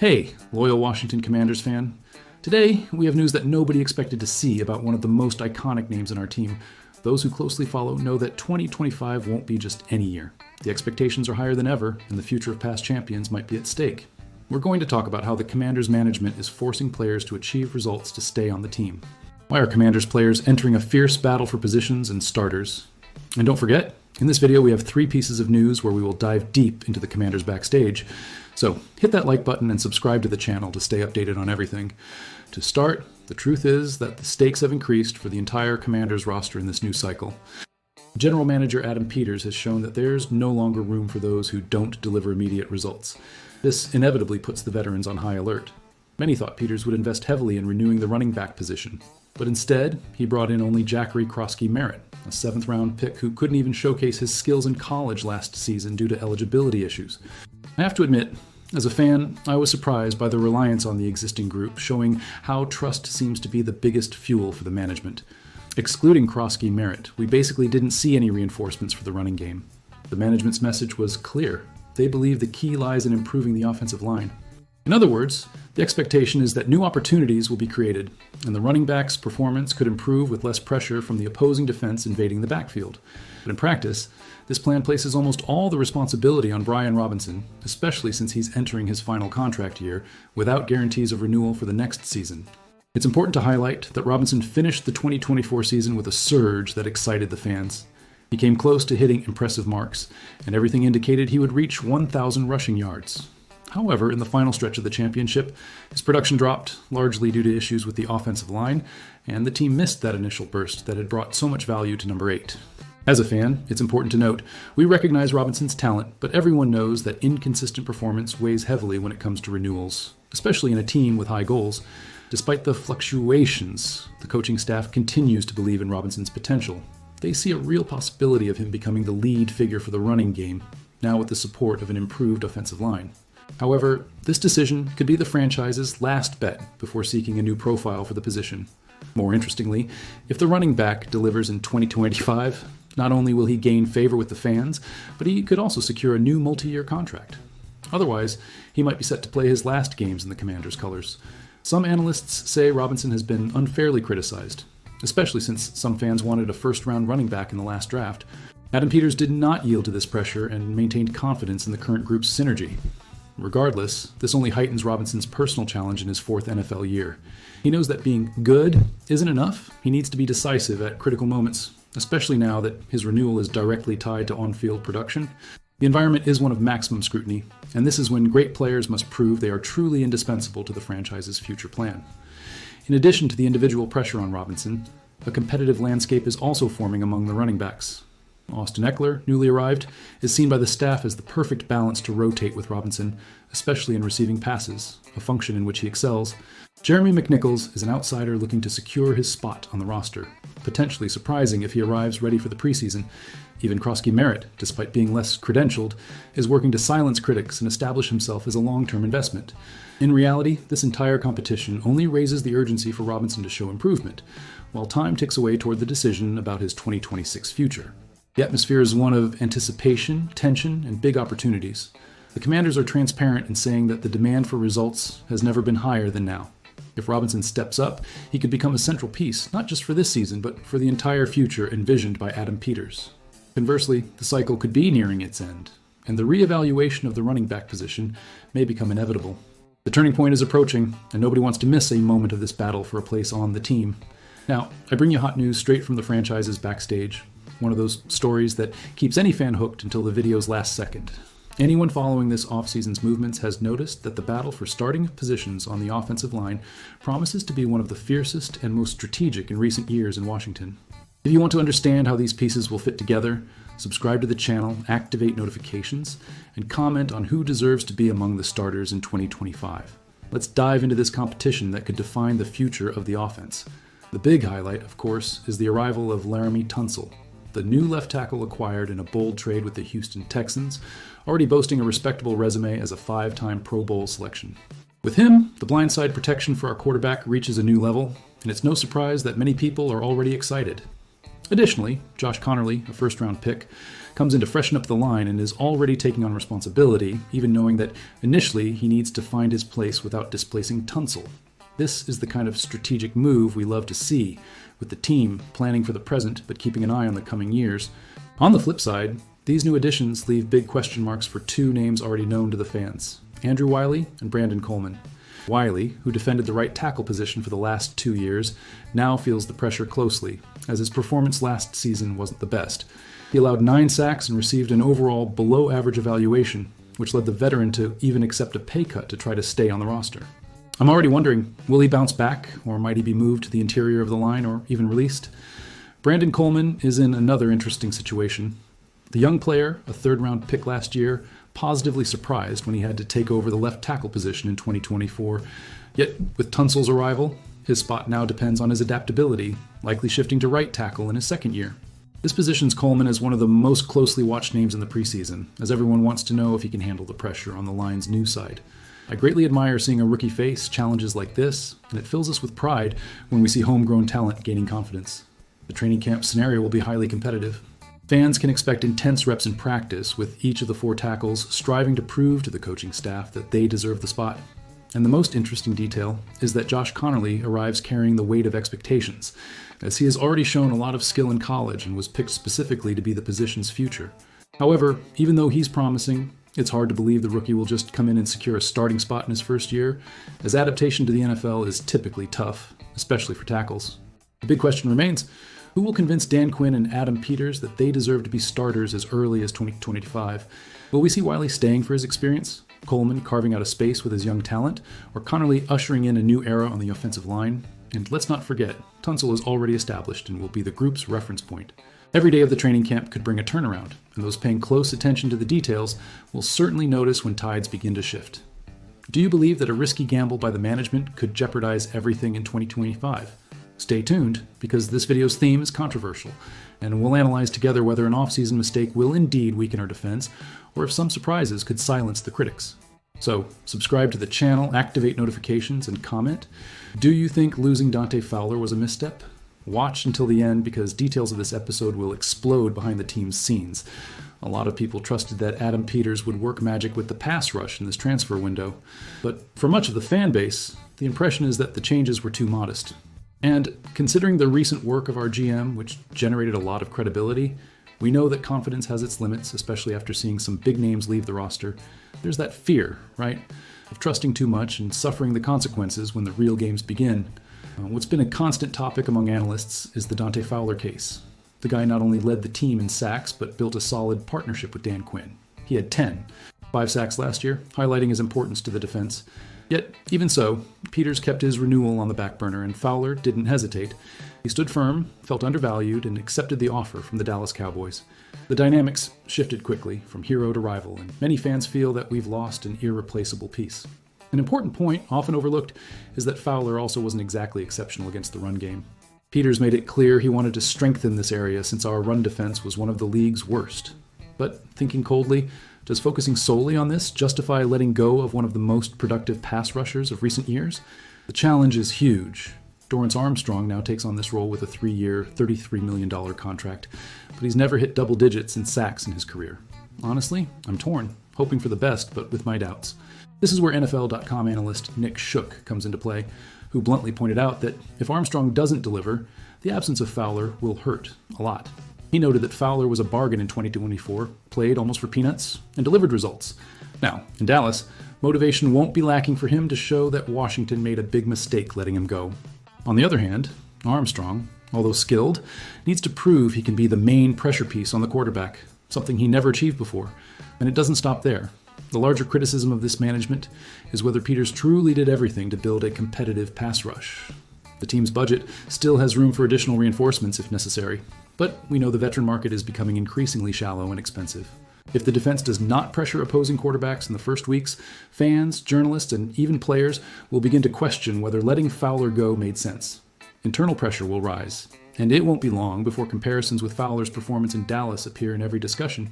Hey, loyal Washington Commanders fan. Today, we have news that nobody expected to see about one of the most iconic names in our team. Those who closely follow know that 2025 won't be just any year. The expectations are higher than ever, and the future of past champions might be at stake. We're going to talk about how the Commanders management is forcing players to achieve results to stay on the team. Why are Commanders players entering a fierce battle for positions and starters? And don't forget, in this video we have 3 pieces of news where we will dive deep into the Commanders backstage. So hit that like button and subscribe to the channel to stay updated on everything. To start, the truth is that the stakes have increased for the entire Commanders roster in this new cycle. General Manager Adam Peters has shown that there's no longer room for those who don't deliver immediate results. This inevitably puts the veterans on high alert. Many thought Peters would invest heavily in renewing the running back position, but instead, he brought in only Zachary Merritt, a 7th-round pick who couldn't even showcase his skills in college last season due to eligibility issues. I have to admit, as a fan, I was surprised by the reliance on the existing group, showing how trust seems to be the biggest fuel for the management. Excluding Merritt, we basically didn't see any reinforcements for the running game. The management's message was clear. They believe the key lies in improving the offensive line. In other words, the expectation is that new opportunities will be created, and the running back's performance could improve with less pressure from the opposing defense invading the backfield. But in practice, this plan places almost all the responsibility on Brian Robinson, especially since he's entering his final contract year without guarantees of renewal for the next season. It's important to highlight that Robinson finished the 2024 season with a surge that excited the fans. He came close to hitting impressive marks, and everything indicated he would reach 1,000 rushing yards. However, in the final stretch of the championship, his production dropped, largely due to issues with the offensive line, and the team missed that initial burst that had brought so much value to number 8. As a fan, it's important to note, we recognize Robinson's talent, but everyone knows that inconsistent performance weighs heavily when it comes to renewals, especially in a team with high goals. Despite the fluctuations, the coaching staff continues to believe in Robinson's potential. They see a real possibility of him becoming the lead figure for the running game, now with the support of an improved offensive line. However, this decision could be the franchise's last bet before seeking a new profile for the position. More interestingly, if the running back delivers in 2025, not only will he gain favor with the fans, but he could also secure a new multi-year contract. Otherwise, he might be set to play his last games in the Commanders' colors. Some analysts say Robinson has been unfairly criticized, especially since some fans wanted a first-round running back in the last draft. Adam Peters did not yield to this pressure and maintained confidence in the current group's synergy. Regardless, this only heightens Robinson's personal challenge in his 4th NFL year. He knows that being good isn't enough. He needs to be decisive at critical moments, especially now that his renewal is directly tied to on-field production. The environment is one of maximum scrutiny, and this is when great players must prove they are truly indispensable to the franchise's future plan. In addition to the individual pressure on Robinson, a competitive landscape is also forming among the running backs. Austin Eckler, newly arrived, is seen by the staff as the perfect balance to rotate with Robinson, especially in receiving passes, a function in which he excels. Jeremy McNichols is an outsider looking to secure his spot on the roster, potentially surprising if he arrives ready for the preseason. Even Merritt, despite being less credentialed, is working to silence critics and establish himself as a long-term investment. In reality, this entire competition only raises the urgency for Robinson to show improvement, while time ticks away toward the decision about his 2026 future. The atmosphere is one of anticipation, tension, and big opportunities. The Commanders are transparent in saying that the demand for results has never been higher than now. If Robinson steps up, he could become a central piece, not just for this season, but for the entire future envisioned by Adam Peters. Conversely, the cycle could be nearing its end, and the reevaluation of the running back position may become inevitable. The turning point is approaching, and nobody wants to miss a moment of this battle for a place on the team. Now, I bring you hot news straight from the franchise's backstage. One of those stories that keeps any fan hooked until the video's last second. Anyone following this offseason's movements has noticed that the battle for starting positions on the offensive line promises to be one of the fiercest and most strategic in recent years in Washington. If you want to understand how these pieces will fit together, subscribe to the channel, activate notifications, and comment on who deserves to be among the starters in 2025. Let's dive into this competition that could define the future of the offense. The big highlight, of course, is the arrival of Laremy Tunsil, the new left tackle acquired in a bold trade with the Houston Texans, already boasting a respectable resume as a 5-time Pro Bowl selection. With him, the blindside protection for our quarterback reaches a new level, and it's no surprise that many people are already excited. Additionally, Josh Connerly, a first-round pick, comes in to freshen up the line and is already taking on responsibility, even knowing that initially he needs to find his place without displacing Tunsil. This is the kind of strategic move we love to see, with the team planning for the present but keeping an eye on the coming years. On the flip side, these new additions leave big question marks for two names already known to the fans, Andrew Wiley and Brandon Coleman. Wiley, who defended the right tackle position for the last 2 years, now feels the pressure closely, as his performance last season wasn't the best. He allowed 9 sacks and received an overall below-average evaluation, which led the veteran to even accept a pay cut to try to stay on the roster. I'm already wondering, will he bounce back, or might he be moved to the interior of the line or even released? Brandon Coleman is in another interesting situation. The young player, a third-round pick last year, positively surprised when he had to take over the left tackle position in 2024. Yet, with Tunsil's arrival, his spot now depends on his adaptability, likely shifting to right tackle in his second year. This positions Coleman as one of the most closely watched names in the preseason, as everyone wants to know if he can handle the pressure on the line's new side. I greatly admire seeing a rookie face challenges like this, and it fills us with pride when we see homegrown talent gaining confidence. The training camp scenario will be highly competitive. Fans can expect intense reps in practice, with each of the 4 tackles striving to prove to the coaching staff that they deserve the spot. And the most interesting detail is that Josh Connerly arrives carrying the weight of expectations, as he has already shown a lot of skill in college and was picked specifically to be the position's future. However, even though he's promising, it's hard to believe the rookie will just come in and secure a starting spot in his first year, as adaptation to the NFL is typically tough, especially for tackles. The big question remains, who will convince Dan Quinn and Adam Peters that they deserve to be starters as early as 2025? Will we see Wiley staying for his experience, Coleman carving out a space with his young talent, or Connerly ushering in a new era on the offensive line? And let's not forget, Tunsil is already established and will be the group's reference point. Every day of the training camp could bring a turnaround, and those paying close attention to the details will certainly notice when tides begin to shift. Do you believe that a risky gamble by the management could jeopardize everything in 2025? Stay tuned, because this video's theme is controversial, and we'll analyze together whether an off-season mistake will indeed weaken our defense, or if some surprises could silence the critics. So, subscribe to the channel, activate notifications, and comment. Do you think losing Dante Fowler was a misstep? Watch until the end, because details of this episode will explode behind the team's scenes. A lot of people trusted that Adam Peters would work magic with the pass rush in this transfer window, but for much of the fan base, the impression is that the changes were too modest. And considering the recent work of our GM, which generated a lot of credibility, we know that confidence has its limits, especially after seeing some big names leave the roster. There's that fear, right, of trusting too much and suffering the consequences when the real games begin. What's been a constant topic among analysts is the Dante Fowler case. The guy not only led the team in sacks, but built a solid partnership with Dan Quinn. He had 10, 5 sacks last year, highlighting his importance to the defense. Yet, even so, Peters kept his renewal on the back burner, and Fowler didn't hesitate. He stood firm, felt undervalued, and accepted the offer from the Dallas Cowboys. The dynamics shifted quickly, from hero to rival, and many fans feel that we've lost an irreplaceable piece. An important point, often overlooked, is that Fowler also wasn't exactly exceptional against the run game. Peters made it clear he wanted to strengthen this area since our run defense was one of the league's worst. But, thinking coldly, does focusing solely on this justify letting go of one of the most productive pass rushers of recent years? The challenge is huge. Dorrance Armstrong now takes on this role with a 3-year, $33 million contract, but he's never hit double digits in sacks in his career. Honestly, I'm torn, hoping for the best, but with my doubts. This is where NFL.com analyst Nick Shook comes into play, who bluntly pointed out that if Armstrong doesn't deliver, the absence of Fowler will hurt a lot. He noted that Fowler was a bargain in 2024, played almost for peanuts, and delivered results. Now, in Dallas, motivation won't be lacking for him to show that Washington made a big mistake letting him go. On the other hand, Armstrong, although skilled, needs to prove he can be the main pressure piece on the quarterback, something he never achieved before. And it doesn't stop there. The larger criticism of this management is whether Peters truly did everything to build a competitive pass rush. The team's budget still has room for additional reinforcements if necessary, but we know the veteran market is becoming increasingly shallow and expensive. If the defense does not pressure opposing quarterbacks in the first weeks, fans, journalists, and even players will begin to question whether letting Fowler go made sense. Internal pressure will rise, and it won't be long before comparisons with Fowler's performance in Dallas appear in every discussion.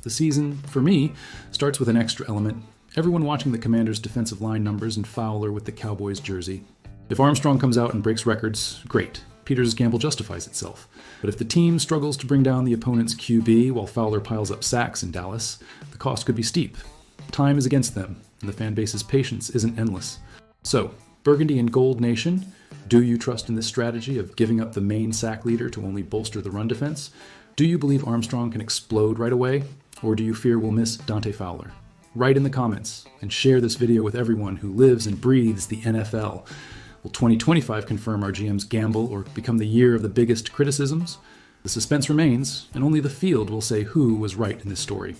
The season, for me, starts with an extra element. Everyone watching the Commanders' defensive line numbers and Fowler with the Cowboys jersey. If Armstrong comes out and breaks records, great. Peter's gamble justifies itself. But if the team struggles to bring down the opponent's QB while Fowler piles up sacks in Dallas, the cost could be steep. Time is against them, and the fan base's patience isn't endless. So, Burgundy and Gold Nation, do you trust in this strategy of giving up the main sack leader to only bolster the run defense? Do you believe Armstrong can explode right away? Or do you fear we'll miss Dante Fowler? Write in the comments and share this video with everyone who lives and breathes the NFL. Will 2025 confirm our GM's gamble or become the year of the biggest criticisms? The suspense remains, and only the field will say who was right in this story.